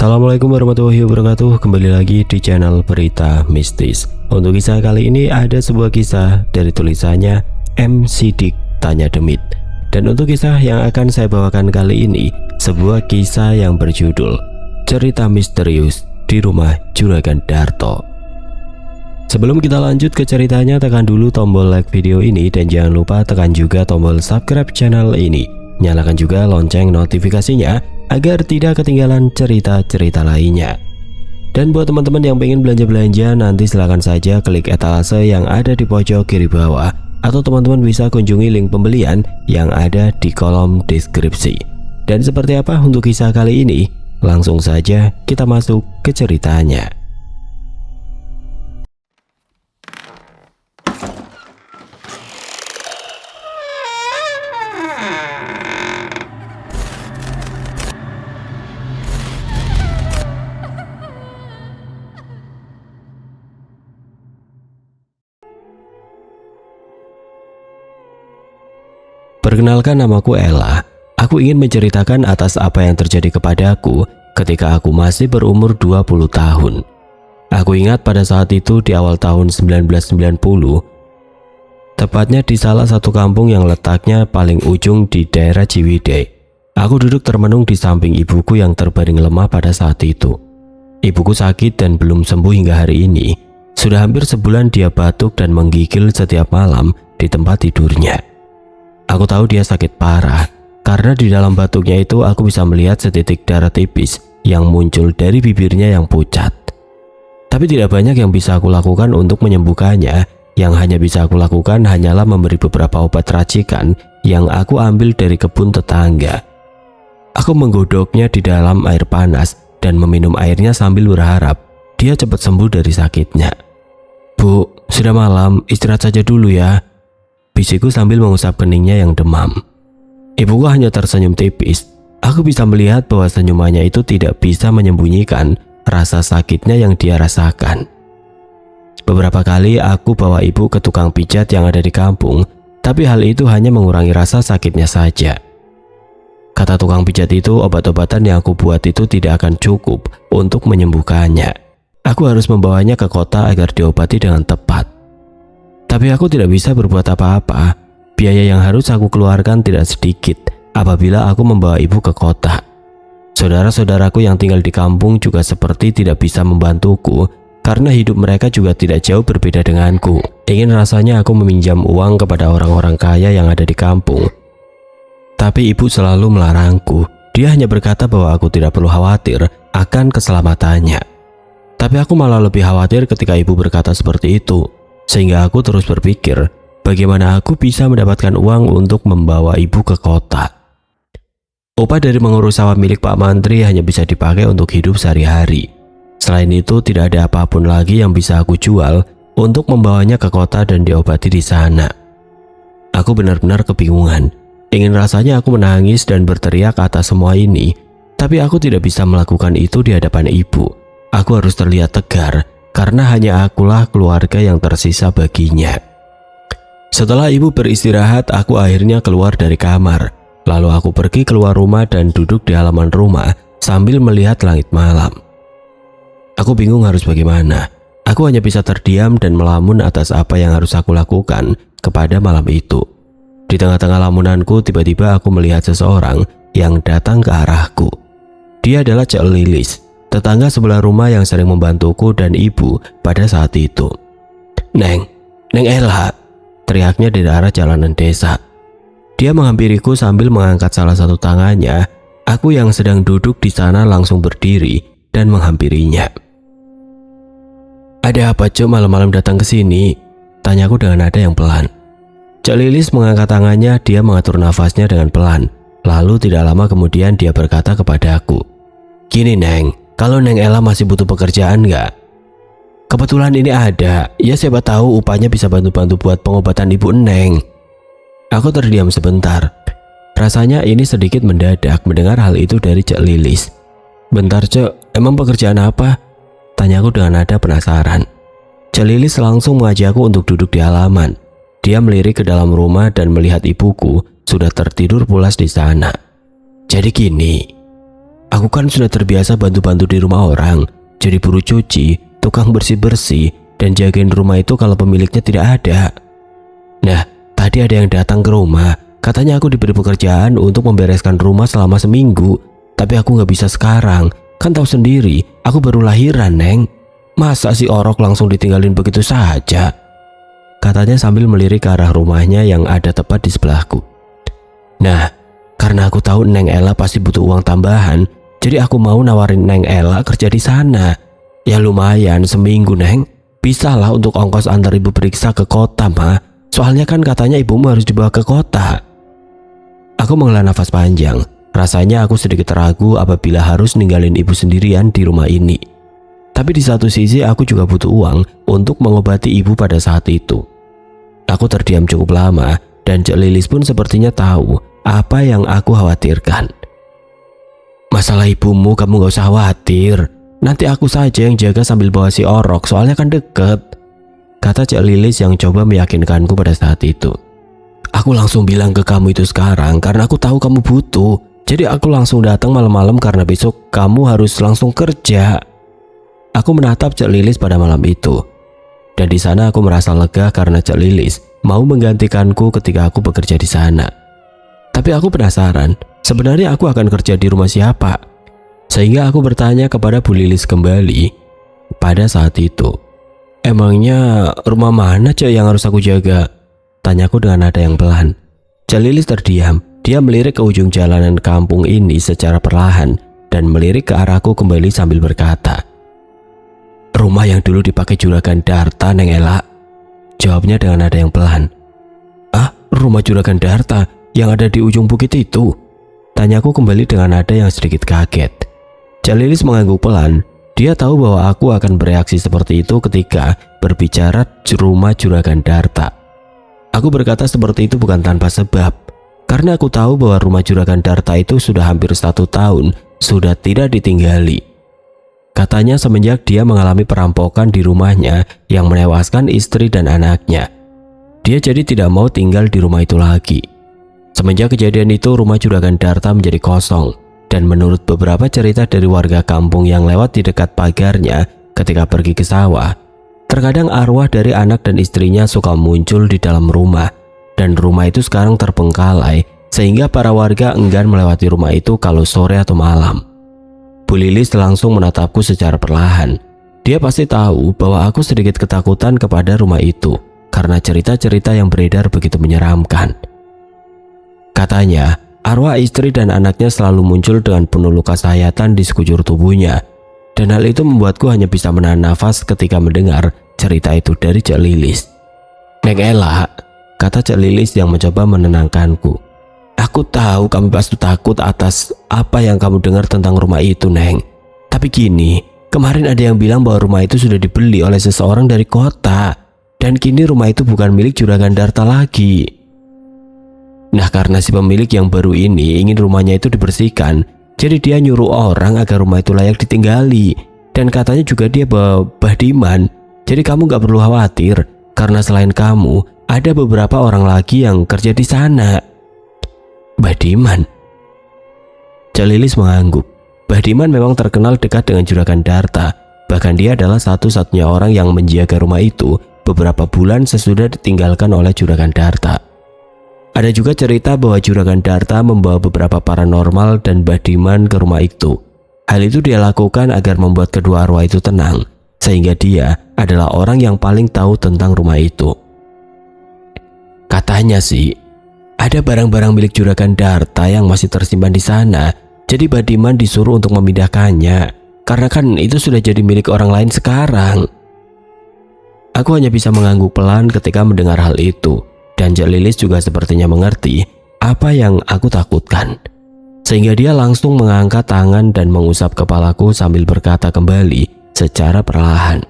Assalamualaikum warahmatullahi wabarakatuh. Kembali lagi di channel Berita Mistis. Untuk kisah kali ini ada sebuah kisah dari tulisannya M. Sidik Tanya Demit. Dan untuk kisah yang akan saya bawakan kali ini, sebuah kisah yang berjudul Cerita Misterius di Rumah Juragan Darto. Sebelum kita lanjut ke ceritanya, tekan dulu tombol like video ini dan jangan lupa tekan juga tombol subscribe channel ini. Nyalakan juga lonceng notifikasinya agar tidak ketinggalan cerita-cerita lainnya. Dan buat teman-teman yang pengen belanja-belanja, nanti silahkan saja klik etalase yang ada di pojok kiri bawah, atau teman-teman bisa kunjungi link pembelian yang ada di kolom deskripsi. Dan seperti apa untuk kisah kali ini? Langsung saja kita masuk ke ceritanya. Perkenalkan, namaku Ella. Aku ingin menceritakan atas apa yang terjadi kepadaku ketika aku masih berumur 20 tahun. Aku ingat pada saat itu di awal tahun 1990, tepatnya di salah satu kampung yang letaknya paling ujung di daerah Ciwidey. Aku duduk termenung di samping ibuku yang terbaring lemah pada saat itu. Ibuku sakit dan belum sembuh hingga hari ini. Sudah hampir sebulan dia batuk dan menggigil setiap malam di tempat tidurnya. Aku tahu dia sakit parah, karena di dalam batuknya itu aku bisa melihat setitik darah tipis yang muncul dari bibirnya yang pucat. Tapi tidak banyak yang bisa aku lakukan untuk menyembuhkannya. Yang hanya bisa aku lakukan hanyalah memberi beberapa obat racikan yang aku ambil dari kebun tetangga. Aku menggodoknya di dalam air panas dan meminum airnya sambil berharap dia cepat sembuh dari sakitnya. "Bu, sudah malam, istirahat saja dulu ya," bisikku sambil mengusap keningnya yang demam. Ibuku hanya tersenyum tipis. Aku bisa melihat bahwa senyumannya itu tidak bisa menyembunyikan rasa sakitnya yang dia rasakan. Beberapa kali aku bawa ibu ke tukang pijat yang ada di kampung, tapi hal itu hanya mengurangi rasa sakitnya saja. Kata tukang pijat itu, obat-obatan yang aku buat itu tidak akan cukup untuk menyembuhkannya. Aku harus membawanya ke kota agar diobati dengan tepat. Tapi aku tidak bisa berbuat apa-apa. Biaya yang harus aku keluarkan tidak sedikit apabila aku membawa ibu ke kota. Saudara-saudaraku yang tinggal di kampung juga seperti tidak bisa membantuku, karena hidup mereka juga tidak jauh berbeda denganku. Ingin rasanya aku meminjam uang kepada orang-orang kaya yang ada di kampung. Tapi ibu selalu melarangku. Dia hanya berkata bahwa aku tidak perlu khawatir akan keselamatannya. Tapi aku malah lebih khawatir ketika ibu berkata seperti itu. Sehingga aku terus berpikir, bagaimana aku bisa mendapatkan uang untuk membawa ibu ke kota. Upah dari mengurus sawah milik Pak Mantri hanya bisa dipakai untuk hidup sehari-hari. Selain itu, tidak ada apapun lagi yang bisa aku jual untuk membawanya ke kota dan diobati di sana. Aku benar-benar kebingungan. Ingin rasanya aku menangis dan berteriak atas semua ini, tapi aku tidak bisa melakukan itu di hadapan ibu. Aku harus terlihat tegar, karena hanya akulah keluarga yang tersisa baginya. Setelah ibu beristirahat, aku akhirnya keluar dari kamar. Lalu aku pergi keluar rumah dan duduk di halaman rumah sambil melihat langit malam. Aku bingung harus bagaimana. Aku hanya bisa terdiam dan melamun atas apa yang harus aku lakukan kepada malam itu. Di tengah-tengah lamunanku, tiba-tiba aku melihat seseorang yang datang ke arahku. Dia adalah Cek Lilis, tetangga sebelah rumah yang sering membantuku dan ibu pada saat itu. Neng Ella," teriaknya dari arah jalanan desa. Dia menghampiriku sambil mengangkat salah satu tangannya. Aku yang sedang duduk di sana langsung berdiri dan menghampirinya. "Ada apa, Cok, malam-malam datang ke sini?" tanyaku dengan nada yang pelan. Cek Lilis mengangkat tangannya, dia mengatur nafasnya dengan pelan. Lalu tidak lama kemudian dia berkata kepadaku, "Gini Neng, kalau Neng Ella masih butuh pekerjaan nggak? Kebetulan ini ada, ya siapa tahu upahnya bisa bantu-bantu buat pengobatan ibu Neng." Aku terdiam sebentar. Rasanya ini sedikit mendadak mendengar hal itu dari Cek Lilis. "Bentar Cek, emang pekerjaan apa?" tanyaku dengan nada penasaran. Cek Lilis langsung mengajakku untuk duduk di halaman. Dia melirik ke dalam rumah dan melihat ibuku sudah tertidur pulas di sana. "Jadi gini," Aku kan sudah terbiasa bantu-bantu di rumah orang, jadi buruh cuci, tukang bersih-bersih, dan jagain rumah itu kalau pemiliknya tidak ada. Nah, tadi ada yang datang ke rumah. Katanya aku diberi pekerjaan untuk membereskan rumah selama seminggu. Tapi aku nggak bisa sekarang. Kan tahu sendiri, aku baru lahiran, Neng. Masa si Orok langsung ditinggalin begitu saja? Katanya sambil melirik ke arah rumahnya yang ada tepat di sebelahku. Nah, karena aku tahu Neng Ella pasti butuh uang tambahan, jadi aku mau nawarin Neng Ella kerja di sana. Ya lumayan, seminggu, Neng. Bisalah untuk ongkos antar ibu periksa ke kota, Ma. Soalnya kan katanya ibumu harus dibawa ke kota. Aku menghela nafas panjang. Rasanya aku sedikit ragu apabila harus ninggalin ibu sendirian di rumah ini. Tapi di satu sisi aku juga butuh uang untuk mengobati ibu pada saat itu. Aku terdiam cukup lama dan Cek Lilis pun sepertinya tahu apa yang aku khawatirkan. Masalah ibumu kamu gak usah khawatir. Nanti aku saja yang jaga sambil bawa si Orok, soalnya kan deket, kata Cek Lilis yang coba meyakinkanku pada saat itu. Aku langsung bilang ke kamu itu sekarang karena aku tahu kamu butuh. Jadi aku langsung datang malam-malam karena besok kamu harus langsung kerja. Aku menatap Cek Lilis pada malam itu. Dan di sana aku merasa lega karena Cek Lilis mau menggantikanku ketika aku bekerja di sana. Tapi aku penasaran, sebenarnya aku akan kerja di rumah siapa? Sehingga aku bertanya kepada Bu Lilis kembali pada saat itu. Emangnya rumah mana, Cek, yang harus aku jaga? Tanyaku dengan nada yang pelan. Cek Lilis terdiam. Dia melirik ke ujung jalanan kampung ini secara perlahan dan melirik ke arahku kembali sambil berkata, "Rumah yang dulu dipakai Juragan Darta, Neng Ella." Jawabnya dengan nada yang pelan. "Ah, rumah Juragan Darta yang ada di ujung bukit itu?" Tanyaku kembali dengan nada yang sedikit kaget. Cek Lilis mengangguk pelan. Dia tahu bahwa aku akan bereaksi seperti itu ketika berbicara rumah Juragan Darta. Aku berkata seperti itu bukan tanpa sebab, karena aku tahu bahwa rumah Juragan Darta itu sudah hampir 1 tahun sudah tidak ditinggali. Katanya semenjak dia mengalami perampokan di rumahnya yang menewaskan istri dan anaknya, dia jadi tidak mau tinggal di rumah itu lagi. Semenjak kejadian itu rumah Juragan Darta menjadi kosong, dan menurut beberapa cerita dari warga kampung yang lewat di dekat pagarnya ketika pergi ke sawah, terkadang arwah dari anak dan istrinya suka muncul di dalam rumah, dan rumah itu sekarang terbengkalai sehingga para warga enggan melewati rumah itu kalau sore atau malam. Bu Lilis langsung menatapku secara perlahan. Dia pasti tahu bahwa aku sedikit ketakutan kepada rumah itu karena cerita-cerita yang beredar begitu menyeramkan. Katanya, arwah istri dan anaknya selalu muncul dengan penuh luka sayatan di sekujur tubuhnya. Dan hal itu membuatku hanya bisa menahan nafas ketika mendengar cerita itu dari Cek Lilis. "Neng Ella," kata Cek Lilis yang mencoba menenangkanku. "Aku tahu kamu pasti takut atas apa yang kamu dengar tentang rumah itu, Neng. Tapi gini, kemarin ada yang bilang bahwa rumah itu sudah dibeli oleh seseorang dari kota. Dan kini rumah itu bukan milik Juragan Darta lagi. Nah, karena si pemilik yang baru ini ingin rumahnya itu dibersihkan, jadi dia nyuruh orang agar rumah itu layak ditinggali. Dan katanya juga dia Bahdiman. Jadi kamu gak perlu khawatir, karena selain kamu, ada beberapa orang lagi yang kerja di sana." "Bahdiman?" Cek Lilis mengangguk. Bahdiman memang terkenal dekat dengan Juragan Darta. Bahkan dia adalah satu-satunya orang yang menjaga rumah itu beberapa bulan sesudah ditinggalkan oleh Juragan Darta. Ada juga cerita bahwa Juragan Darta membawa beberapa paranormal dan Bahdiman ke rumah itu. Hal itu dia lakukan agar membuat kedua arwah itu tenang, sehingga dia adalah orang yang paling tahu tentang rumah itu. Katanya sih, ada barang-barang milik Juragan Darta yang masih tersimpan di sana, jadi Bahdiman disuruh untuk memindahkannya, karena kan itu sudah jadi milik orang lain sekarang. Aku hanya bisa mengangguk pelan ketika mendengar hal itu. Dan Cek Lilis juga sepertinya mengerti apa yang aku takutkan. Sehingga dia langsung mengangkat tangan dan mengusap kepalaku sambil berkata kembali secara perlahan.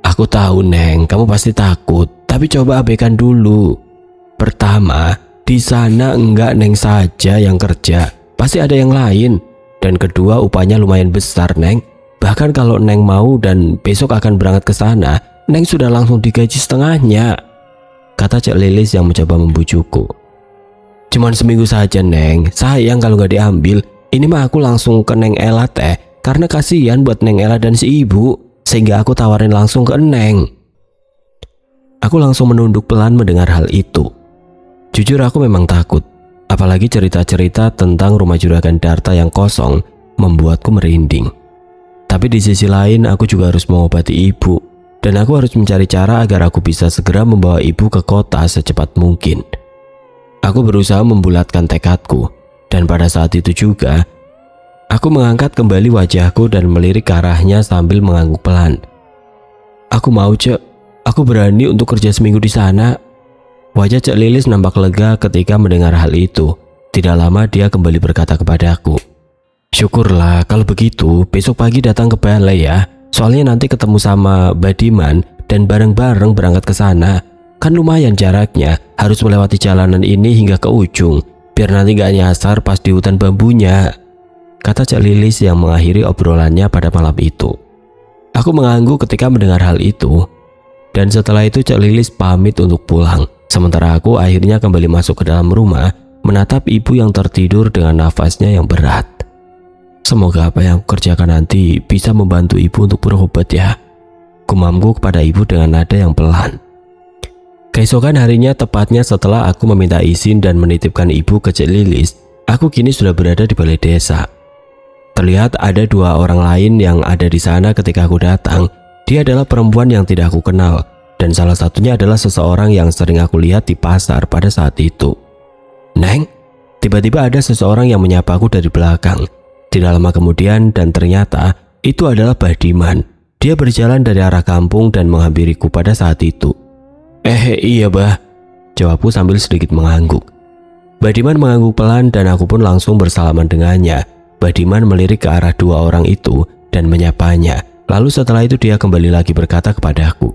"Aku tahu, Neng, kamu pasti takut, tapi coba abaikan dulu. Pertama, di sana enggak Neng saja yang kerja, pasti ada yang lain. Dan kedua, upahnya lumayan besar, Neng. Bahkan kalau Neng mau dan besok akan berangkat ke sana, Neng sudah langsung digaji setengahnya," kata Cek Lilis yang mencoba membujukku. "Cuman seminggu saja, Neng. Sayang kalau nggak diambil. Ini mah aku langsung ke Neng Ela teh, karena kasihan buat Neng Ela dan si ibu, sehingga aku tawarin langsung ke Neng. Aku langsung menunduk pelan mendengar hal itu. Jujur aku memang takut, apalagi cerita-cerita tentang rumah juragan Darta yang kosong membuatku merinding. Tapi di sisi lain aku juga harus mengobati ibu, dan aku harus mencari cara agar aku bisa segera membawa ibu ke kota secepat mungkin. Aku berusaha membulatkan tekadku, dan pada saat itu juga aku mengangkat kembali wajahku dan melirik ke arahnya sambil mengangguk pelan. Aku mau, Cek. Aku berani untuk kerja seminggu di sana. Wajah Cek Lilis nampak lega ketika mendengar hal itu. Tidak lama dia kembali berkata kepadaku, "Syukurlah kalau begitu besok pagi datang ke balai ya. Soalnya nanti ketemu sama Badiman dan bareng-bareng berangkat ke sana. Kan lumayan jaraknya, harus melewati jalanan ini hingga ke ujung, biar nanti gak nyasar pas di hutan bambunya," kata Cek Lilis yang mengakhiri obrolannya pada malam itu. Aku mengangguk ketika mendengar hal itu, dan setelah itu Cek Lilis pamit untuk pulang. Sementara aku akhirnya kembali masuk ke dalam rumah, menatap ibu yang tertidur dengan nafasnya yang berat. Semoga apa yang aku kerjakan nanti bisa membantu ibu untuk berobat ya, gumamku kepada ibu dengan nada yang pelan. Keesokan harinya, tepatnya setelah aku meminta izin dan menitipkan ibu ke Cek Lilis, aku kini sudah berada di balai desa. Terlihat ada dua orang lain yang ada di sana ketika aku datang. Dia adalah perempuan yang tidak aku kenal, dan salah satunya adalah seseorang yang sering aku lihat di pasar pada saat itu. "Neng?" Tiba-tiba ada seseorang yang menyapaku dari belakang. Tidak lama kemudian, dan ternyata itu adalah Badiman. Dia berjalan dari arah kampung dan menghampiriku pada saat itu. Iya bah," jawabku sambil sedikit mengangguk. Badiman mengangguk pelan dan aku pun langsung bersalaman dengannya. Badiman melirik ke arah dua orang itu dan menyapanya. Lalu setelah itu dia kembali lagi berkata kepadaku,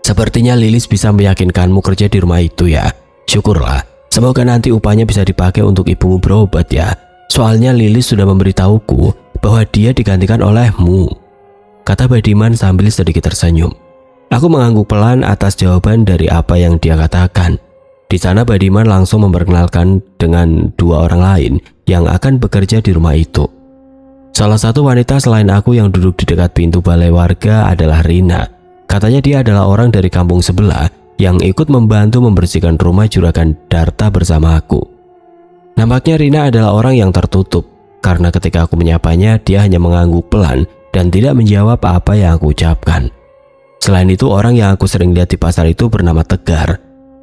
"Sepertinya Lilis bisa meyakinkanmu kerja di rumah itu ya. Syukurlah, semoga nanti upahnya bisa dipakai untuk ibumu berobat ya. Soalnya Lilis sudah memberitahuku bahwa dia digantikan olehmu," kata Badiman sambil sedikit tersenyum. Aku mengangguk pelan atas jawaban dari apa yang dia katakan. Di sana Badiman langsung memperkenalkan dengan dua orang lain yang akan bekerja di rumah itu. Salah satu wanita selain aku yang duduk di dekat pintu balai warga adalah Rina. Katanya dia adalah orang dari kampung sebelah yang ikut membantu membersihkan rumah juragan Darta bersama aku. Nampaknya Rina adalah orang yang tertutup, karena ketika aku menyapanya dia hanya mengangguk pelan dan tidak menjawab apa yang aku ucapkan. Selain itu, orang yang aku sering lihat di pasar itu bernama Tegar.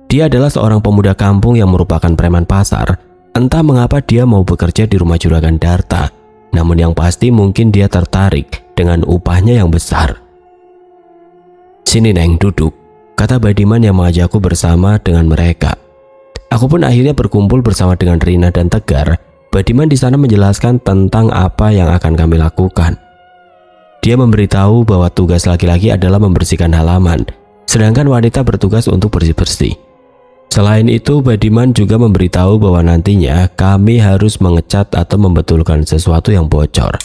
Dia adalah seorang pemuda kampung yang merupakan preman pasar. Entah mengapa dia mau bekerja di rumah juragan Darta, namun yang pasti mungkin dia tertarik dengan upahnya yang besar. "Sini Neng, duduk," kata Badiman yang mengajakku bersama dengan mereka. Aku pun akhirnya berkumpul bersama dengan Rina dan Tegar. Badiman di sana menjelaskan tentang apa yang akan kami lakukan. Dia memberitahu bahwa tugas laki-laki adalah membersihkan halaman, sedangkan wanita bertugas untuk bersih-bersih. Selain itu, Badiman juga memberitahu bahwa nantinya kami harus mengecat atau membetulkan sesuatu yang bocor,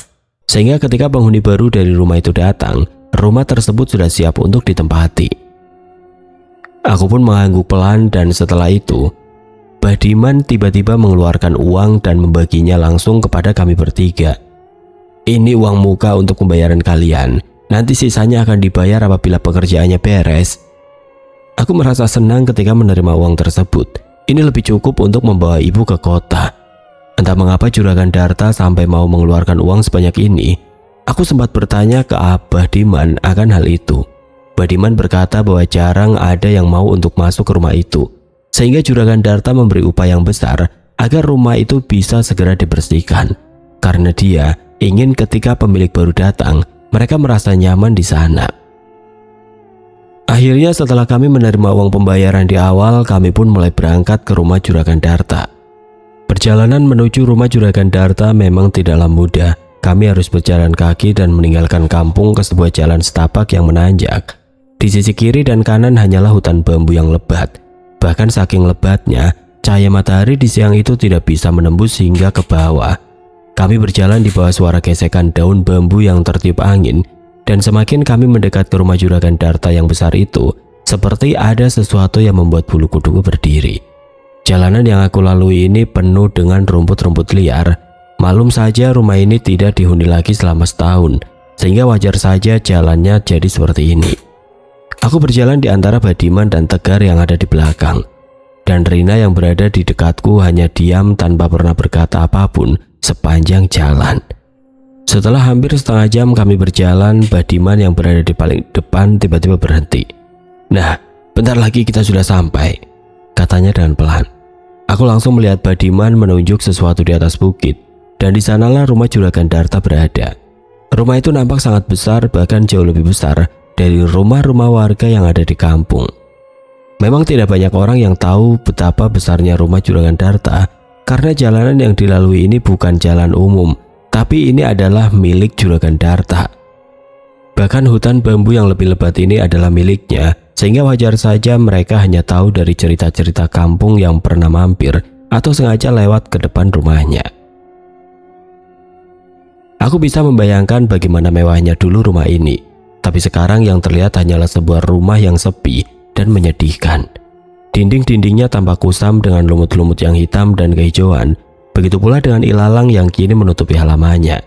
sehingga ketika penghuni baru dari rumah itu datang, rumah tersebut sudah siap untuk ditempati. Aku pun mengangguk pelan, dan setelah itu Badiman tiba-tiba mengeluarkan uang dan membaginya langsung kepada kami bertiga. "Ini uang muka untuk pembayaran kalian. Nanti sisanya akan dibayar apabila pekerjaannya beres." Aku merasa senang ketika menerima uang tersebut. Ini lebih cukup untuk membawa ibu ke kota. Entah mengapa juragan Darta sampai mau mengeluarkan uang sebanyak ini. Aku sempat bertanya ke Abah Diman akan hal itu. Badiman berkata bahwa jarang ada yang mau untuk masuk ke rumah itu, sehingga juragan Darta memberi upah yang besar agar rumah itu bisa segera dibersihkan. Karena dia ingin ketika pemilik baru datang, mereka merasa nyaman di sana. Akhirnya setelah kami menerima uang pembayaran di awal, kami pun mulai berangkat ke rumah juragan Darta. Perjalanan menuju rumah juragan Darta memang tidaklah mudah. Kami harus berjalan kaki dan meninggalkan kampung ke sebuah jalan setapak yang menanjak. Di sisi kiri dan kanan hanyalah hutan bambu yang lebat. Bahkan saking lebatnya, cahaya matahari di siang itu tidak bisa menembus hingga ke bawah. Kami berjalan di bawah suara gesekan daun bambu yang tertiup angin, dan semakin kami mendekat ke rumah juragan Darta yang besar itu, seperti ada sesuatu yang membuat bulu kuduku berdiri. Jalanan yang aku lalui ini penuh dengan rumput-rumput liar. Malum saja rumah ini tidak dihuni lagi selama setahun, sehingga wajar saja jalannya jadi seperti ini. Aku berjalan di antara Badiman dan Tegar yang ada di belakang, dan Rina yang berada di dekatku hanya diam tanpa pernah berkata apapun sepanjang jalan. Setelah hampir setengah jam kami berjalan, Badiman yang berada di paling depan tiba-tiba berhenti. "Nah, bentar lagi kita sudah sampai," katanya dengan pelan. Aku langsung melihat Badiman menunjuk sesuatu di atas bukit, dan di sanalah rumah Juragan Darta berada. Rumah itu nampak sangat besar, bahkan jauh lebih besar dari rumah-rumah warga yang ada di kampung. Memang tidak banyak orang yang tahu betapa besarnya rumah Juragan Darta, karena jalanan yang dilalui ini bukan jalan umum, tapi ini adalah milik Juragan Darta. Bahkan hutan bambu yang lebih lebat ini adalah miliknya, sehingga wajar saja mereka hanya tahu dari cerita-cerita kampung yang pernah mampir atau sengaja lewat ke depan rumahnya. Aku bisa membayangkan bagaimana mewahnya dulu rumah ini, tapi sekarang yang terlihat hanyalah sebuah rumah yang sepi dan menyedihkan. Dinding-dindingnya tampak kusam dengan lumut-lumut yang hitam dan kehijauan, begitu pula dengan ilalang yang kini menutupi halamannya.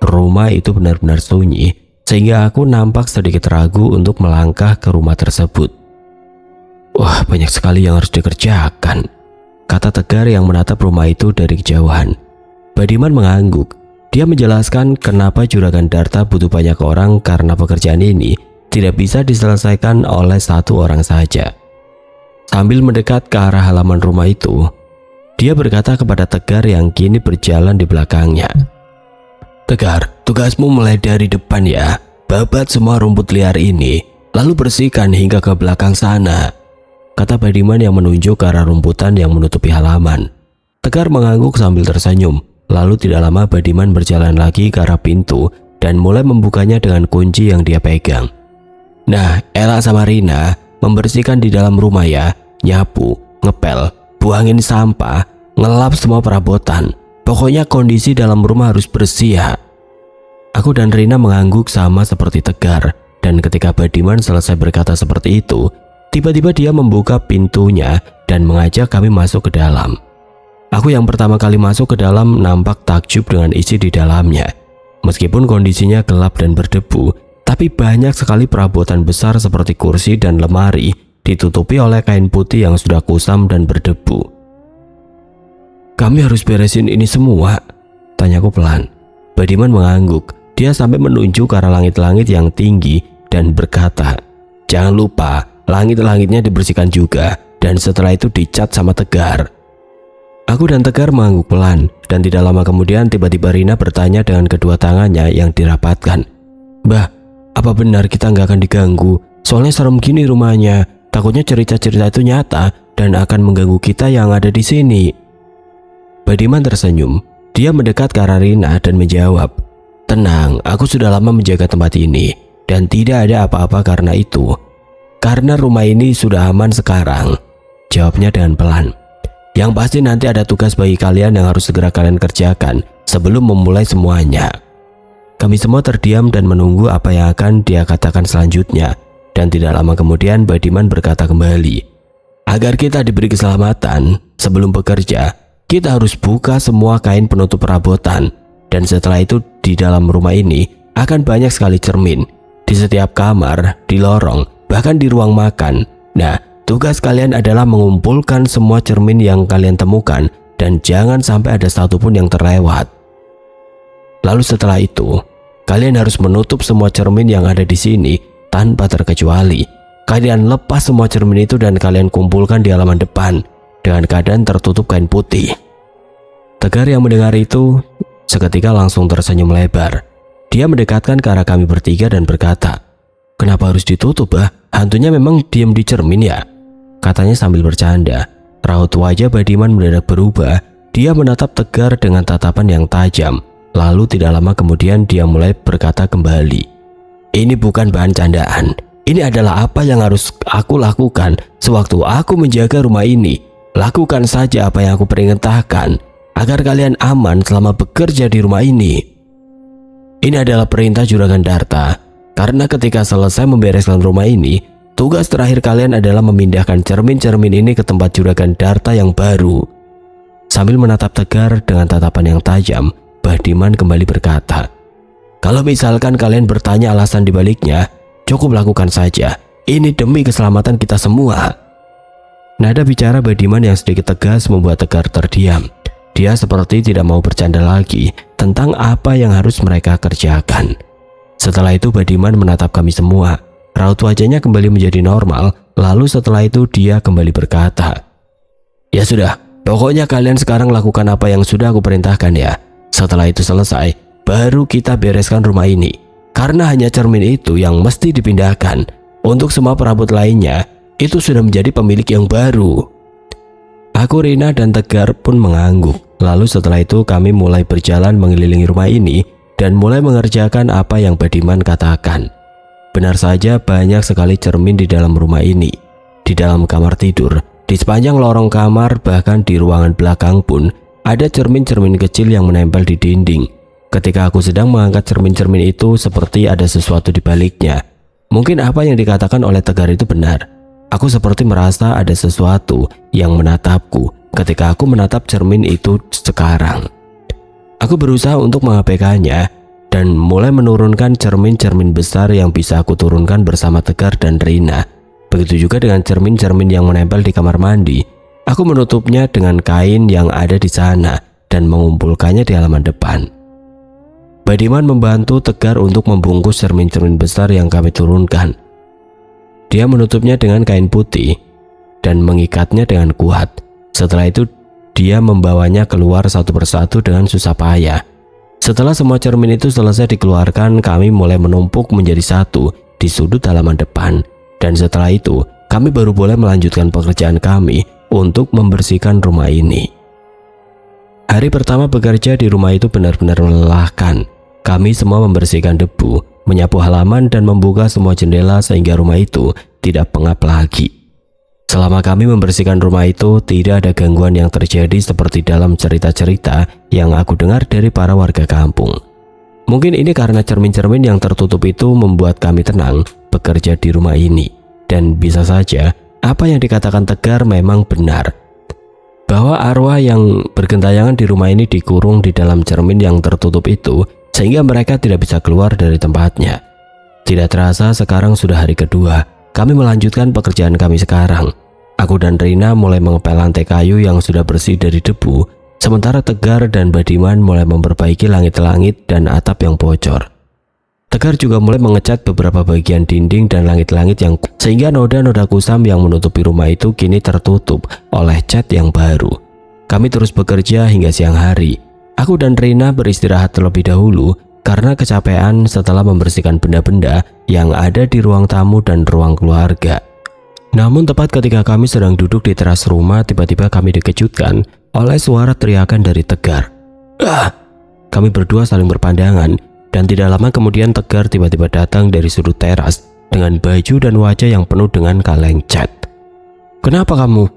Rumah itu benar-benar sunyi, sehingga aku nampak sedikit ragu untuk melangkah ke rumah tersebut. "Wah, banyak sekali yang harus dikerjakan," kata Tegar yang menatap rumah itu dari kejauhan. Badiman mengangguk. Dia menjelaskan kenapa Juragan Darta butuh banyak orang karena pekerjaan ini tidak bisa diselesaikan oleh satu orang saja. Sambil mendekat ke arah halaman rumah itu, dia berkata kepada Tegar yang kini berjalan di belakangnya, "Tegar, tugasmu mulai dari depan ya. Babat semua rumput liar ini, lalu bersihkan hingga ke belakang sana," kata Badiman yang menunjuk ke arah rumputan yang menutupi halaman. Tegar mengangguk sambil tersenyum. Lalu tidak lama Badiman berjalan lagi ke arah pintu dan mulai membukanya dengan kunci yang dia pegang. "Nah, Ella sama Rina membersihkan di dalam rumah ya. Nyapu, ngepel, buangin sampah, ngelap semua perabotan. Pokoknya kondisi dalam rumah harus bersih ya." Aku dan Rina mengangguk sama seperti Tegar, dan ketika Badiman selesai berkata seperti itu, tiba-tiba dia membuka pintunya dan mengajak kami masuk ke dalam. Aku yang pertama kali masuk ke dalam nampak takjub dengan isi di dalamnya. Meskipun kondisinya gelap dan berdebu, tapi banyak sekali perabotan besar seperti kursi dan lemari ditutupi oleh kain putih yang sudah kusam dan berdebu. "Kami harus beresin ini semua?" tanyaku pelan. Badiman mengangguk. Dia sampai menunjuk ke arah langit-langit yang tinggi dan berkata, "Jangan lupa, langit-langitnya dibersihkan juga, dan setelah itu dicat sama Tegar." Aku dan Tegar mengangguk pelan, dan tidak lama kemudian tiba-tiba Rina bertanya dengan kedua tangannya yang dirapatkan, "Mbah, apa benar kita nggak akan diganggu? Soalnya serem gini rumahnya, takutnya cerita-cerita itu nyata dan akan mengganggu kita yang ada di sini." Badiman tersenyum. Dia mendekat ke arah Rina dan menjawab, "Tenang, aku sudah lama menjaga tempat ini, dan tidak ada apa-apa karena itu. Karena rumah ini sudah aman sekarang," jawabnya dengan pelan. "Yang pasti nanti ada tugas bagi kalian yang harus segera kalian kerjakan sebelum memulai semuanya." Kami semua terdiam dan menunggu apa yang akan dia katakan selanjutnya, dan tidak lama kemudian Badiman berkata kembali, "Agar kita diberi keselamatan sebelum bekerja, kita harus buka semua kain penutup perabotan, dan setelah itu di dalam rumah ini akan banyak sekali cermin, di setiap kamar, di lorong, bahkan di ruang makan. Nah, tugas kalian adalah mengumpulkan semua cermin yang kalian temukan dan jangan sampai ada satupun yang terlewat. Lalu setelah itu, kalian harus menutup semua cermin yang ada di sini tanpa terkecuali. Kalian lepas semua cermin itu dan kalian kumpulkan di halaman depan dengan keadaan tertutup kain putih." Tegar yang mendengar itu seketika langsung tersenyum lebar. Dia mendekatkan ke arah kami bertiga dan berkata, "Kenapa harus ditutup, bah? Hantunya memang diam di cermin ya?" katanya sambil bercanda. Raut wajah Badiman mendadak berubah. Dia menatap Tegar dengan tatapan yang tajam. Lalu tidak lama kemudian dia mulai berkata kembali, "Ini bukan bahan candaan. Ini adalah apa yang harus aku lakukan sewaktu aku menjaga rumah ini. Lakukan saja apa yang aku perintahkan agar kalian aman selama bekerja di rumah ini. Ini adalah perintah Juragan Darta, karena ketika selesai membereskan rumah ini, Tugas terakhir kalian adalah memindahkan cermin-cermin ini ke tempat juragan Darta yang baru. Sambil menatap Tegar dengan tatapan yang tajam, Badiman kembali berkata, kalau misalkan kalian bertanya alasan dibaliknya, cukup lakukan saja. Ini demi keselamatan kita semua. Nada bicara Badiman yang sedikit tegas membuat Tegar terdiam. Dia seperti tidak mau bercanda lagi tentang apa yang harus mereka kerjakan. Setelah itu Badiman menatap kami semua. Raut wajahnya kembali menjadi normal. Lalu setelah itu dia kembali berkata, ya sudah, pokoknya kalian sekarang lakukan apa yang sudah aku perintahkan ya. Setelah itu selesai, baru kita bereskan rumah ini. Karena hanya cermin itu yang mesti dipindahkan. Untuk semua perabot lainnya, itu sudah menjadi pemilik yang baru. Aku, Rina, dan Tegar pun mengangguk. Lalu setelah itu kami mulai berjalan mengelilingi rumah ini dan mulai mengerjakan apa yang Badiman katakan. Benar saja banyak sekali cermin di dalam rumah ini. Di dalam kamar tidur, di sepanjang lorong kamar, bahkan di ruangan belakang pun ada cermin-cermin kecil yang menempel di dinding. Ketika aku sedang mengangkat cermin-cermin itu, seperti ada sesuatu di baliknya. Mungkin apa yang dikatakan oleh Tegar itu benar. Aku seperti merasa ada sesuatu yang menatapku ketika aku menatap cermin itu sekarang. Aku berusaha untuk mengabaikannya dan mulai menurunkan cermin-cermin besar yang bisa aku turunkan bersama Tegar dan Rina. Begitu juga dengan cermin-cermin yang menempel di kamar mandi. Aku menutupnya dengan kain yang ada di sana dan mengumpulkannya di halaman depan. Badiman membantu Tegar untuk membungkus cermin-cermin besar yang kami turunkan. Dia menutupnya dengan kain putih dan mengikatnya dengan kuat. Setelah itu dia membawanya keluar satu persatu dengan susah payah. Setelah semua cermin itu selesai dikeluarkan, kami mulai menumpuk menjadi satu di sudut halaman depan. Dan setelah itu, kami baru boleh melanjutkan pekerjaan kami untuk membersihkan rumah ini. Hari pertama bekerja di rumah itu benar-benar melelahkan. Kami semua membersihkan debu, menyapu halaman, dan membuka semua jendela sehingga rumah itu tidak pengap lagi. Selama kami membersihkan rumah itu, tidak ada gangguan yang terjadi seperti dalam cerita-cerita yang aku dengar dari para warga kampung. Mungkin ini karena cermin-cermin yang tertutup itu membuat kami tenang bekerja di rumah ini. Dan bisa saja apa yang dikatakan Tegar memang benar, bahwa arwah yang bergentayangan di rumah ini dikurung di dalam cermin yang tertutup itu sehingga mereka tidak bisa keluar dari tempatnya. Tidak terasa sekarang sudah hari kedua. Kami melanjutkan pekerjaan kami sekarang. Aku dan Rina mulai mengepel lantai kayu yang sudah bersih dari debu, sementara Tegar dan Badiman mulai memperbaiki langit-langit dan atap yang bocor. Tegar juga mulai mengecat beberapa bagian dinding dan langit-langit yang sehingga noda-noda kusam yang menutupi rumah itu kini tertutup oleh cat yang baru. Kami terus bekerja hingga siang hari. Aku dan Rina beristirahat terlebih dahulu karena kecapean setelah membersihkan benda-benda yang ada di ruang tamu dan ruang keluarga. Namun tepat ketika kami sedang duduk di teras rumah, tiba-tiba kami dikejutkan oleh suara teriakan dari Tegar. "Ah!" Kami berdua saling berpandangan dan tidak lama kemudian Tegar tiba-tiba datang dari sudut teras dengan baju dan wajah yang penuh dengan kaleng cat. "Kenapa kamu?"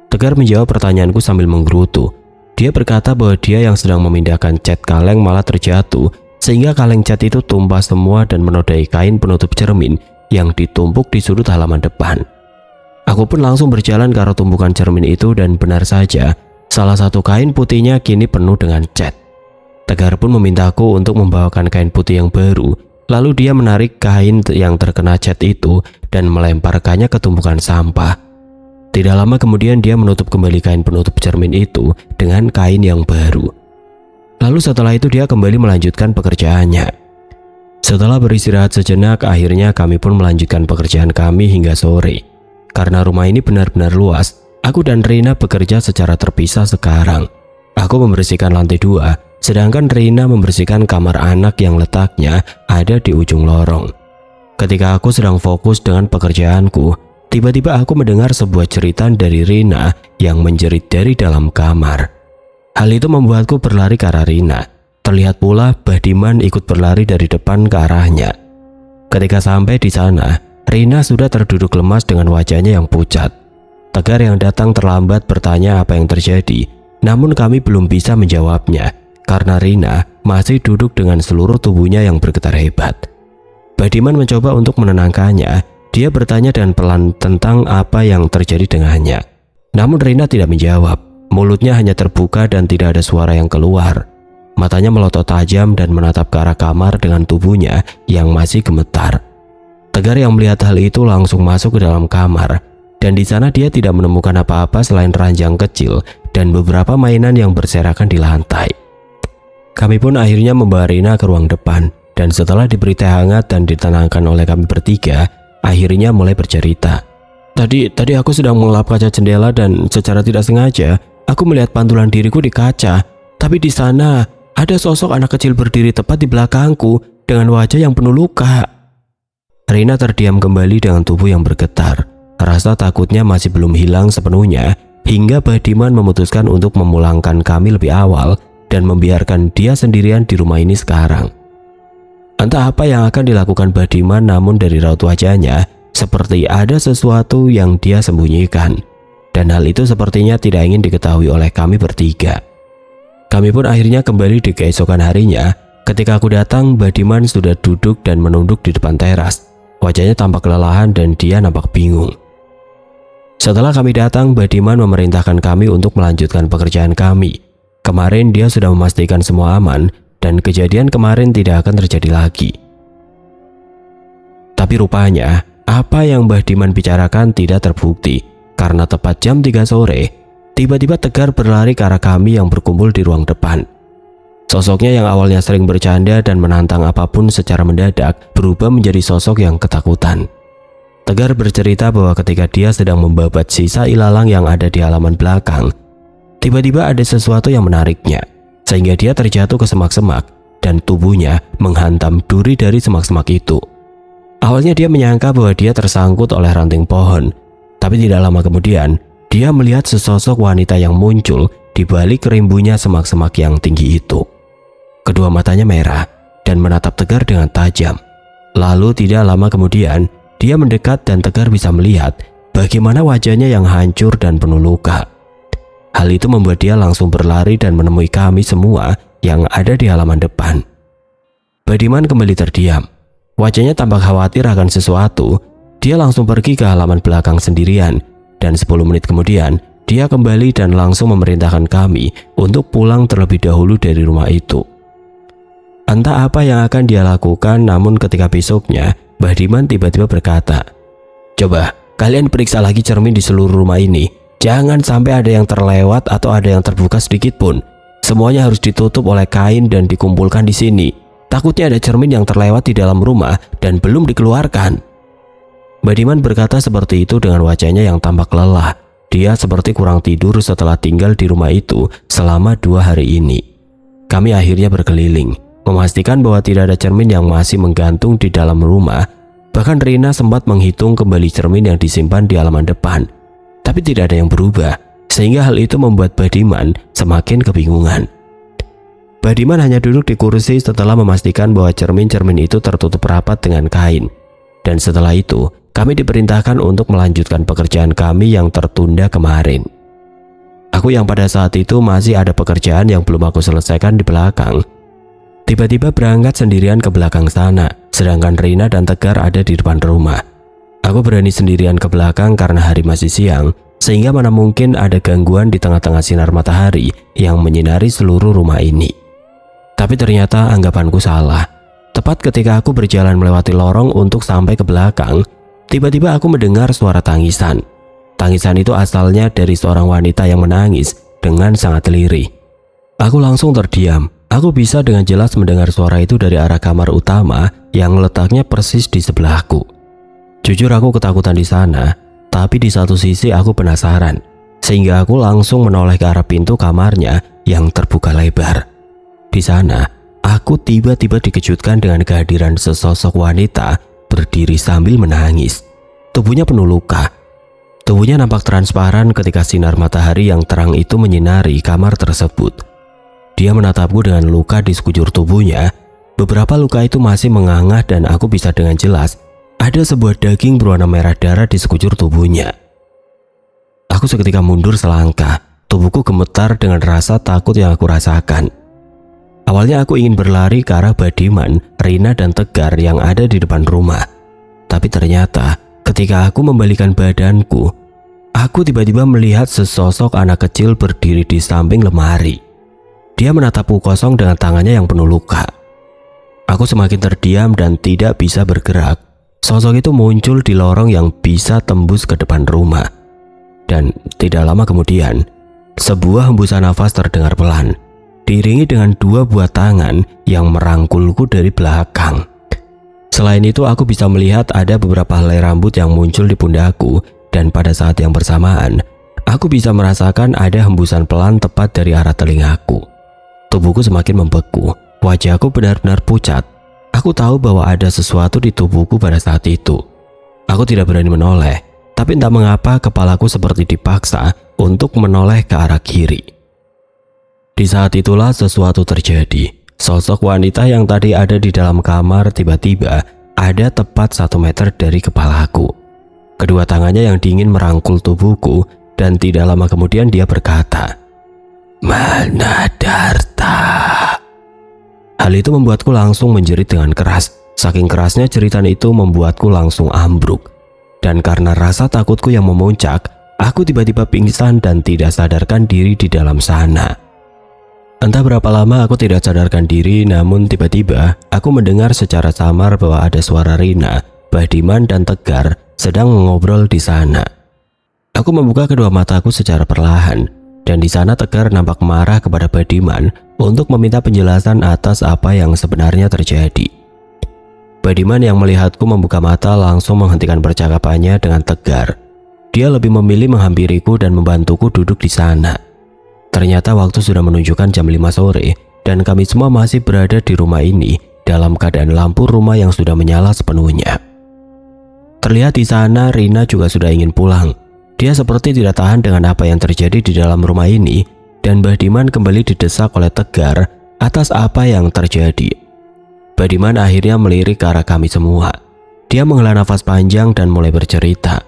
Tegar menjawab pertanyaanku sambil menggerutu. Dia berkata bahwa dia yang sedang memindahkan cat kaleng malah terjatuh sehingga kaleng cat itu tumpah semua dan menodai kain penutup cermin yang ditumpuk di sudut halaman depan. Aku pun langsung berjalan ke arah tumpukan cermin itu dan benar saja, salah satu kain putihnya kini penuh dengan cat. Tegar pun memintaku untuk membawakan kain putih yang baru, lalu dia menarik kain yang terkena cat itu dan melemparkannya ke tumpukan sampah. Tidak lama kemudian dia menutup kembali kain penutup cermin itu dengan kain yang baru. Lalu setelah itu dia kembali melanjutkan pekerjaannya. Setelah beristirahat sejenak, akhirnya kami pun melanjutkan pekerjaan kami hingga sore. Karena rumah ini benar-benar luas, aku dan Rina bekerja secara terpisah sekarang. Aku membersihkan lantai 2, sedangkan Rina membersihkan kamar anak yang letaknya ada di ujung lorong. Ketika aku sedang fokus dengan pekerjaanku, tiba-tiba aku mendengar sebuah jeritan dari Rina yang menjerit dari dalam kamar. Hal itu membuatku berlari ke arah Rina. Terlihat pula Badiman ikut berlari dari depan ke arahnya. Ketika sampai di sana, Rina sudah terduduk lemas dengan wajahnya yang pucat. Tegar yang datang terlambat bertanya apa yang terjadi, namun kami belum bisa menjawabnya karena Rina masih duduk dengan seluruh tubuhnya yang bergetar hebat. Badiman mencoba untuk menenangkannya Dia bertanya dengan pelan tentang apa yang terjadi dengannya. Namun Rina tidak menjawab. Mulutnya hanya terbuka dan tidak ada suara yang keluar. Matanya melotot tajam dan menatap ke arah kamar dengan tubuhnya yang masih gemetar. Tegar yang melihat hal itu langsung masuk ke dalam kamar. Dan di sana dia tidak menemukan apa-apa selain ranjang kecil dan beberapa mainan yang berserakan di lantai. Kami pun akhirnya membawa Rina ke ruang depan. Dan setelah diberi teh hangat dan ditenangkan oleh kami bertiga, akhirnya mulai bercerita. Tadi aku sedang mengelap kaca jendela dan secara tidak sengaja aku melihat pantulan diriku di kaca. Tapi di sana ada sosok anak kecil berdiri tepat di belakangku dengan wajah yang penuh luka. Rina terdiam kembali dengan tubuh yang bergetar. Rasa takutnya masih belum hilang sepenuhnya hingga Badiman memutuskan untuk memulangkan kami lebih awal dan membiarkan dia sendirian di rumah ini sekarang. Entah apa yang akan dilakukan Badiman, namun dari raut wajahnya seperti ada sesuatu yang dia sembunyikan. Dan hal itu sepertinya tidak ingin diketahui oleh kami bertiga. Kami pun akhirnya kembali di keesokan harinya. Ketika aku datang, Badiman sudah duduk dan menunduk di depan teras. Wajahnya tampak kelelahan dan dia nampak bingung. Setelah kami datang, Badiman memerintahkan kami untuk melanjutkan pekerjaan kami. Kemarin dia sudah memastikan semua aman dan kejadian kemarin tidak akan terjadi lagi. Tapi rupanya apa yang Mbah Diman bicarakan tidak terbukti, karena tepat jam 3 sore tiba-tiba Tegar berlari ke arah kami yang berkumpul di ruang depan. Sosoknya yang awalnya sering bercanda dan menantang apapun secara mendadak berubah menjadi sosok yang ketakutan. Tegar bercerita bahwa ketika dia sedang membabat sisa ilalang yang ada di halaman belakang, tiba-tiba ada sesuatu yang menariknya, sehingga dia terjatuh ke semak-semak dan tubuhnya menghantam duri dari semak-semak itu. Awalnya dia menyangka bahwa dia tersangkut oleh ranting pohon, tapi tidak lama kemudian dia melihat sesosok wanita yang muncul di balik rimbunya semak-semak yang tinggi itu. Kedua matanya merah dan menatap Tegar dengan tajam. Lalu tidak lama kemudian dia mendekat dan Tegar bisa melihat bagaimana wajahnya yang hancur dan penuh luka. Hal itu membuat dia langsung berlari dan menemui kami semua yang ada di halaman depan. Badiman kembali terdiam. Wajahnya tampak khawatir akan sesuatu. Dia langsung pergi ke halaman belakang sendirian. Dan 10 menit kemudian, dia kembali dan langsung memerintahkan kami untuk pulang terlebih dahulu dari rumah itu. Entah apa yang akan dia lakukan, namun ketika besoknya, Badiman tiba-tiba berkata, "Coba, kalian periksa lagi cermin di seluruh rumah ini. Jangan sampai ada yang terlewat atau ada yang terbuka sedikit pun. Semuanya harus ditutup oleh kain dan dikumpulkan di sini. Takutnya ada cermin yang terlewat di dalam rumah dan belum dikeluarkan." Badiman berkata seperti itu dengan wajahnya yang tampak lelah. Dia seperti kurang tidur setelah tinggal di rumah itu selama 2 hari ini. Kami akhirnya berkeliling, memastikan bahwa tidak ada cermin yang masih menggantung di dalam rumah. Bahkan Rina sempat menghitung kembali cermin yang disimpan di halaman depan. Tapi tidak ada yang berubah, sehingga hal itu membuat Badiman semakin kebingungan. Badiman hanya duduk di kursi setelah memastikan bahwa cermin-cermin itu tertutup rapat dengan kain. Dan setelah itu, kami diperintahkan untuk melanjutkan pekerjaan kami yang tertunda kemarin. Aku yang pada saat itu masih ada pekerjaan yang belum aku selesaikan di belakang. Tiba-tiba berangkat sendirian ke belakang sana, sedangkan Rina dan Tegar ada di depan rumah. Aku berani sendirian ke belakang karena hari masih siang, sehingga mana mungkin ada gangguan di tengah-tengah sinar matahari yang menyinari seluruh rumah ini. Tapi ternyata anggapanku salah. Tepat ketika aku berjalan melewati lorong untuk sampai ke belakang, tiba-tiba aku mendengar suara tangisan. Tangisan itu asalnya dari seorang wanita yang menangis dengan sangat lirih. Aku langsung terdiam. Aku bisa dengan jelas mendengar suara itu dari arah kamar utama yang letaknya persis di sebelahku. Jujur aku ketakutan di sana, tapi di satu sisi aku penasaran, sehingga aku langsung menoleh ke arah pintu kamarnya yang terbuka lebar. Di sana, aku tiba-tiba dikejutkan dengan kehadiran sesosok wanita berdiri sambil menangis. Tubuhnya penuh luka. Tubuhnya nampak transparan ketika sinar matahari yang terang itu menyinari kamar tersebut. Dia menatapku dengan luka di sekujur tubuhnya. Beberapa luka itu masih menganga dan aku bisa dengan jelas ada sebuah daging berwarna merah darah di sekujur tubuhnya. Aku seketika mundur selangkah. Tubuhku gemetar dengan rasa takut yang aku rasakan. Awalnya aku ingin berlari ke arah Badiman, Rina dan Tegar yang ada di depan rumah. Tapi ternyata Ketika aku membalikan badanku, aku tiba-tiba melihat sesosok anak kecil berdiri di samping lemari. Dia menatapku kosong dengan tangannya yang penuh luka. Aku semakin terdiam dan tidak bisa bergerak. Sosok itu muncul di lorong yang bisa tembus ke depan rumah. Dan tidak lama kemudian, sebuah hembusan nafas terdengar pelan, diiringi dengan 2 buah tangan yang merangkulku dari belakang. Selain itu, aku bisa melihat ada beberapa helai rambut yang muncul di pundakku, dan pada saat yang bersamaan, aku bisa merasakan ada hembusan pelan tepat dari arah telingaku. Tubuhku semakin membeku, wajahku benar-benar pucat. Aku tahu bahwa ada sesuatu di tubuhku pada saat itu. Aku tidak berani menoleh, tapi entah mengapa kepalaku seperti dipaksa untuk menoleh ke arah kiri. Di saat itulah sesuatu terjadi. Sosok wanita yang tadi ada di dalam kamar tiba-tiba ada tepat 1 meter dari kepalaku. Kedua tangannya yang dingin merangkul tubuhku, dan tidak lama kemudian dia berkata, "Mana Darta?" Hal itu membuatku langsung menjerit dengan keras. Saking kerasnya jeritan itu membuatku langsung ambruk. Dan karena rasa takutku yang memuncak, aku tiba-tiba pingsan dan tidak sadarkan diri di dalam sana. Entah berapa lama aku tidak sadarkan diri, namun tiba-tiba aku mendengar secara samar bahwa ada suara Rina, Badiman, dan Tegar sedang mengobrol di sana. Aku membuka kedua mataku secara perlahan, dan di sana Tegar nampak marah kepada Badiman untuk meminta penjelasan atas apa yang sebenarnya terjadi. Badiman yang melihatku membuka mata langsung menghentikan percakapannya dengan Tegar. Dia lebih memilih menghampiriku dan membantuku duduk di sana. Ternyata waktu sudah menunjukkan jam 5 sore dan kami semua masih berada di rumah ini dalam keadaan lampu rumah yang sudah menyala sepenuhnya. Terlihat di sana Rina juga sudah ingin pulang. Dia seperti tidak tahan dengan apa yang terjadi di dalam rumah ini, dan Badiman kembali didesak oleh Tegar atas apa yang terjadi. Badiman akhirnya melirik ke arah kami semua. Dia menghela nafas panjang dan mulai bercerita.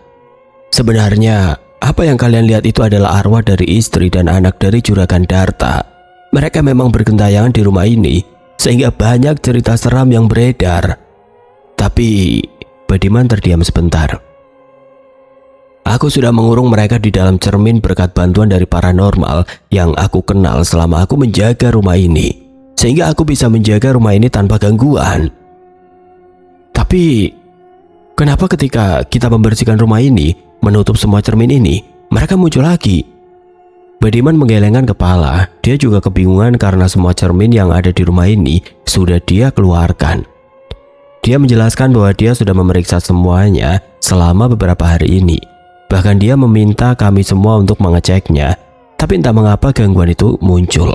"Sebenarnya apa yang kalian lihat itu adalah arwah dari istri dan anak dari Juragan Darta. Mereka memang bergentayangan di rumah ini, sehingga banyak cerita seram yang beredar." Tapi Badiman terdiam sebentar. "Aku sudah mengurung mereka di dalam cermin berkat bantuan dari paranormal yang aku kenal selama aku menjaga rumah ini, sehingga aku bisa menjaga rumah ini tanpa gangguan. Tapi kenapa ketika kita membersihkan rumah ini, menutup semua cermin ini, mereka muncul lagi?" Badiman menggelengkan kepala. Dia juga kebingungan karena semua cermin yang ada di rumah ini sudah dia keluarkan. Dia menjelaskan bahwa dia sudah memeriksa semuanya selama beberapa hari ini. Bahkan dia meminta kami semua untuk mengeceknya, tapi entah mengapa gangguan itu muncul.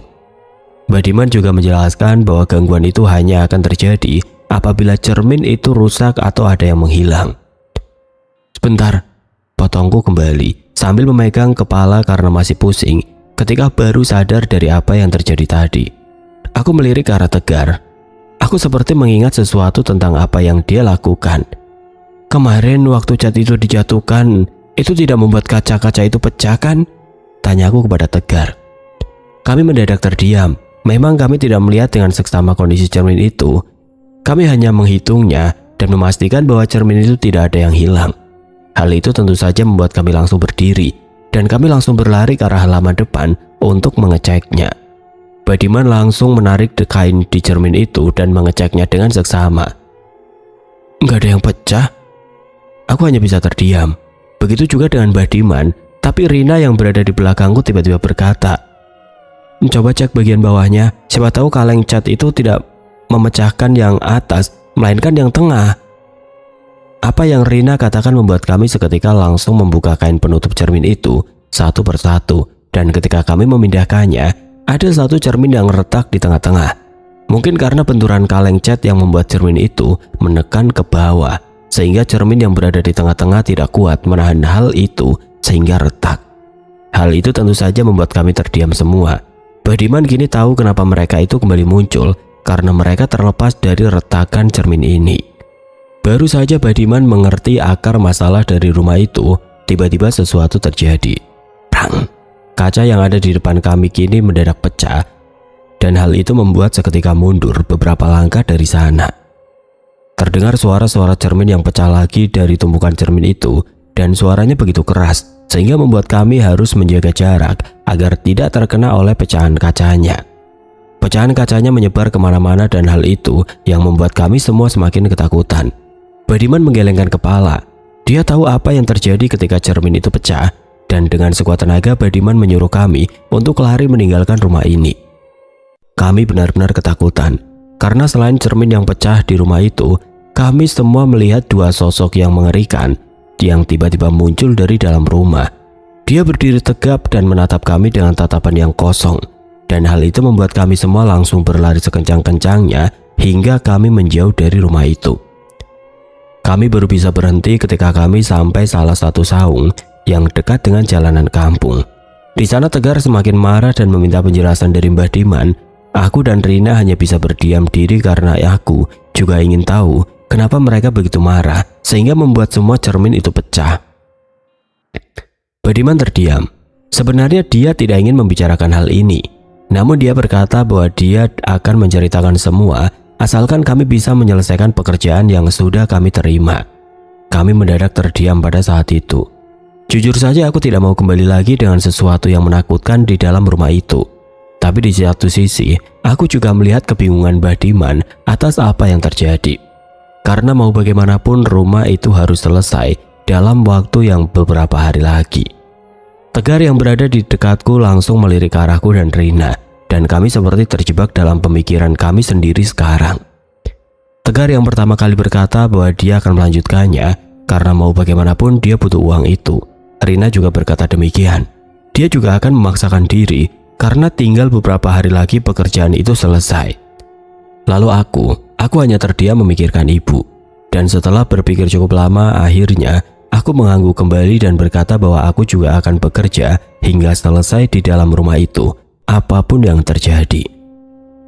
Badiman juga menjelaskan bahwa gangguan itu hanya akan terjadi apabila cermin itu rusak atau ada yang menghilang. "Sebentar," potongku kembali sambil memegang kepala karena masih pusing ketika baru sadar dari apa yang terjadi tadi. Aku melirik ke arah Tegar. Aku seperti mengingat sesuatu tentang apa yang dia lakukan. "Kemarin waktu cat itu dijatuhkan, itu tidak membuat kaca-kaca itu pecah kan?" tanyaku kepada Tegar. Kami mendadak terdiam. Memang kami tidak melihat dengan seksama kondisi cermin itu. Kami hanya menghitungnya dan memastikan bahwa cermin itu tidak ada yang hilang. Hal itu tentu saja membuat kami langsung berdiri, dan kami langsung berlari ke arah halaman depan untuk mengeceknya. Badiman langsung menarik kain di cermin itu dan mengeceknya dengan seksama. "Nggak ada yang pecah." Aku hanya bisa terdiam. Begitu juga dengan Badiman, tapi Rina yang berada di belakangku tiba-tiba berkata, "Coba cek bagian bawahnya, siapa tahu kaleng cat itu tidak memecahkan yang atas, melainkan yang tengah." Apa yang Rina katakan membuat kami seketika langsung membuka kain penutup cermin itu satu persatu, dan ketika kami memindahkannya, ada satu cermin yang retak di tengah-tengah. Mungkin karena benturan kaleng cat yang membuat cermin itu menekan ke bawah, sehingga cermin yang berada di tengah-tengah tidak kuat menahan hal itu sehingga retak. Hal itu tentu saja membuat kami terdiam semua. Badiman kini tahu kenapa mereka itu kembali muncul, karena mereka terlepas dari retakan cermin ini. Baru saja Badiman mengerti akar masalah dari rumah itu, tiba-tiba sesuatu terjadi. Prang! Kaca yang ada di depan kami kini mendadak pecah, dan hal itu membuat seketika mundur beberapa langkah dari sana. Terdengar suara-suara cermin yang pecah lagi dari tumpukan cermin itu, dan suaranya begitu keras sehingga membuat kami harus menjaga jarak agar tidak terkena oleh pecahan kacanya. Pecahan kacanya menyebar kemana-mana dan hal itu yang membuat kami semua semakin ketakutan. Badiman menggelengkan kepala. Dia tahu apa yang terjadi ketika cermin itu pecah, dan dengan sekuat tenaga Badiman menyuruh kami untuk lari meninggalkan rumah ini. Kami benar-benar ketakutan, karena selain cermin yang pecah di rumah itu, kami semua melihat dua sosok yang mengerikan yang tiba-tiba muncul dari dalam rumah. Dia berdiri tegap dan menatap kami dengan tatapan yang kosong, dan hal itu membuat kami semua langsung berlari sekencang-kencangnya hingga kami menjauh dari rumah itu. Kami baru bisa berhenti ketika kami sampai salah satu saung yang dekat dengan jalanan kampung. Di sana Tegar semakin marah dan meminta penjelasan dari Mbah Diman. Aku dan Rina hanya bisa berdiam diri karena aku juga ingin tahu kenapa mereka begitu marah sehingga membuat semua cermin itu pecah. Badiman terdiam. Sebenarnya dia tidak ingin membicarakan hal ini, namun dia berkata bahwa dia akan menceritakan semua asalkan kami bisa menyelesaikan pekerjaan yang sudah kami terima. Kami mendadak terdiam pada saat itu. Jujur saja aku tidak mau kembali lagi dengan sesuatu yang menakutkan di dalam rumah itu. Tapi di satu sisi, aku juga melihat kebingungan Mbah Diman atas apa yang terjadi. Karena mau bagaimanapun rumah itu harus selesai dalam waktu yang beberapa hari lagi. Tegar yang berada di dekatku langsung melirik ke arahku dan Rina, dan kami seperti terjebak dalam pemikiran kami sendiri sekarang. Tegar yang pertama kali berkata bahwa dia akan melanjutkannya karena mau bagaimanapun dia butuh uang itu. Rina juga berkata demikian. Dia juga akan memaksakan diri karena tinggal beberapa hari lagi pekerjaan itu selesai. Lalu aku hanya terdiam memikirkan ibu. Dan setelah berpikir cukup lama, akhirnya aku mengangguk kembali dan berkata bahwa aku juga akan bekerja hingga selesai di dalam rumah itu, apapun yang terjadi.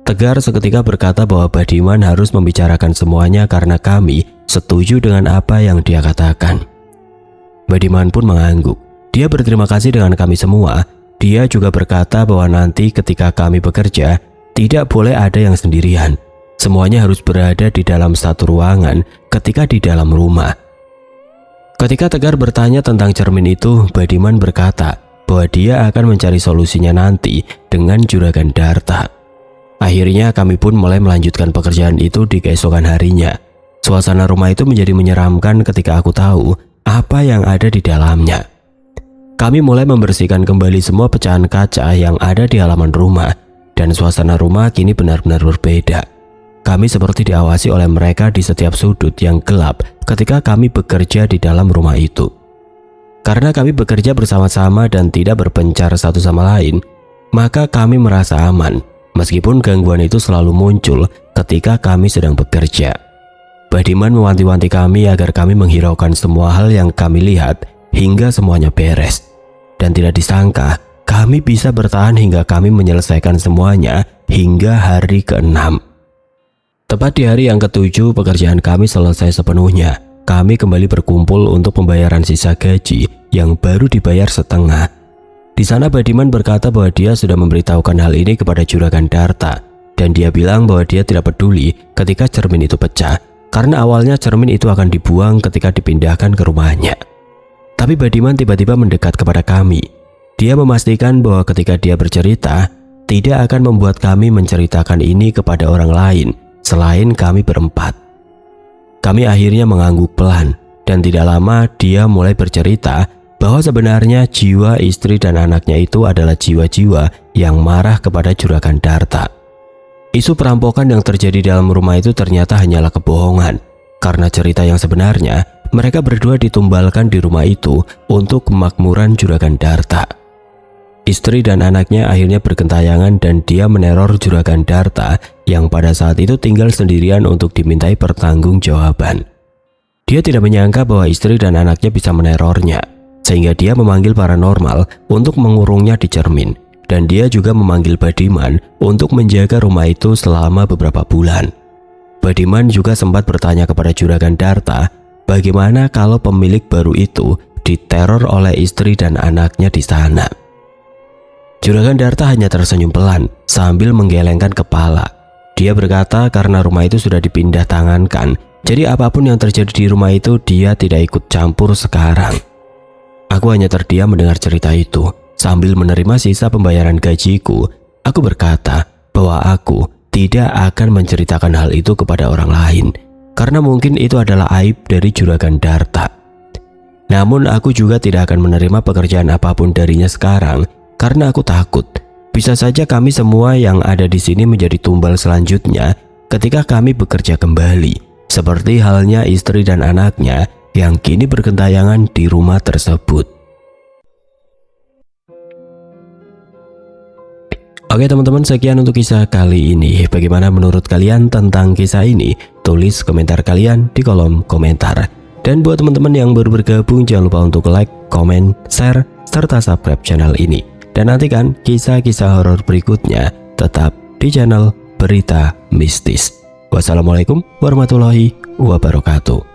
Tegar seketika berkata bahwa Badiman harus membicarakan semuanya karena kami setuju dengan apa yang dia katakan. Badiman pun mengangguk. Dia berterima kasih dengan kami semua. Dia juga berkata bahwa nanti ketika kami bekerja, tidak boleh ada yang sendirian. Semuanya harus berada di dalam satu ruangan ketika di dalam rumah. Ketika Tegar bertanya tentang cermin itu, Badiman berkata bahwa dia akan mencari solusinya nanti dengan Juragan Darta. Akhirnya kami pun mulai melanjutkan pekerjaan itu di keesokan harinya. Suasana rumah itu menjadi menyeramkan ketika aku tahu apa yang ada di dalamnya. Kami mulai membersihkan kembali semua pecahan kaca yang ada di halaman rumah, dan suasana rumah kini benar-benar berbeda. Kami seperti diawasi oleh mereka di setiap sudut yang gelap ketika kami bekerja di dalam rumah itu. Karena kami bekerja bersama-sama dan tidak berpencar satu sama lain, maka kami merasa aman, meskipun gangguan itu selalu muncul ketika kami sedang bekerja. Badiman mewanti-wanti kami agar kami menghiraukan semua hal yang kami lihat hingga semuanya beres. Dan tidak disangka, kami bisa bertahan hingga kami menyelesaikan semuanya hingga hari ke-6. Tepat di hari yang ke-7, pekerjaan kami selesai sepenuhnya. Kami kembali berkumpul untuk pembayaran sisa gaji yang baru dibayar setengah. Di sana Badiman berkata bahwa dia sudah memberitahukan hal ini kepada Juragan Darta, dan dia bilang bahwa dia tidak peduli ketika cermin itu pecah, karena awalnya cermin itu akan dibuang ketika dipindahkan ke rumahnya. Tapi Badiman tiba-tiba mendekat kepada kami. Dia memastikan bahwa ketika dia bercerita, tidak akan membuat kami menceritakan ini kepada orang lain selain kami berempat. Kami akhirnya mengangguk pelan, dan tidak lama dia mulai bercerita bahwa sebenarnya jiwa istri dan anaknya itu adalah jiwa-jiwa yang marah kepada Juragan Darta. Isu perampokan yang terjadi dalam rumah itu ternyata hanyalah kebohongan, karena cerita yang sebenarnya mereka berdua ditumbalkan di rumah itu untuk kemakmuran Juragan Darta. Istri dan anaknya akhirnya bergentayangan dan dia meneror Juragan Darta yang pada saat itu tinggal sendirian untuk dimintai pertanggungjawaban. Dia tidak menyangka bahwa istri dan anaknya bisa menerornya, sehingga dia memanggil paranormal untuk mengurungnya di cermin, dan dia juga memanggil Badiman untuk menjaga rumah itu selama beberapa bulan. Badiman juga sempat bertanya kepada Juragan Darta bagaimana kalau pemilik baru itu diteror oleh istri dan anaknya di sana. Juragan Darta hanya tersenyum pelan sambil menggelengkan kepala. Dia berkata karena rumah itu sudah dipindah tangankan Jadi apapun yang terjadi di rumah itu dia tidak ikut campur sekarang. Aku hanya terdiam mendengar cerita itu. Sambil menerima sisa pembayaran gajiku, aku berkata bahwa aku tidak akan menceritakan hal itu kepada orang lain, karena mungkin itu adalah aib dari Juragan Darta. Namun aku juga tidak akan menerima pekerjaan apapun darinya sekarang, karena aku takut bisa saja kami semua yang ada di sini menjadi tumbal selanjutnya ketika kami bekerja kembali, seperti halnya istri dan anaknya yang kini bergentayangan di rumah tersebut. Oke teman-teman, sekian untuk kisah kali ini. Bagaimana menurut kalian tentang kisah ini? Tulis komentar kalian di kolom komentar. Dan buat teman-teman yang baru bergabung, jangan lupa untuk like, komen, share, serta subscribe channel ini. Dan nantikan kisah-kisah horor berikutnya tetap di channel Berita Mistis. Wassalamualaikum warahmatullahi wabarakatuh.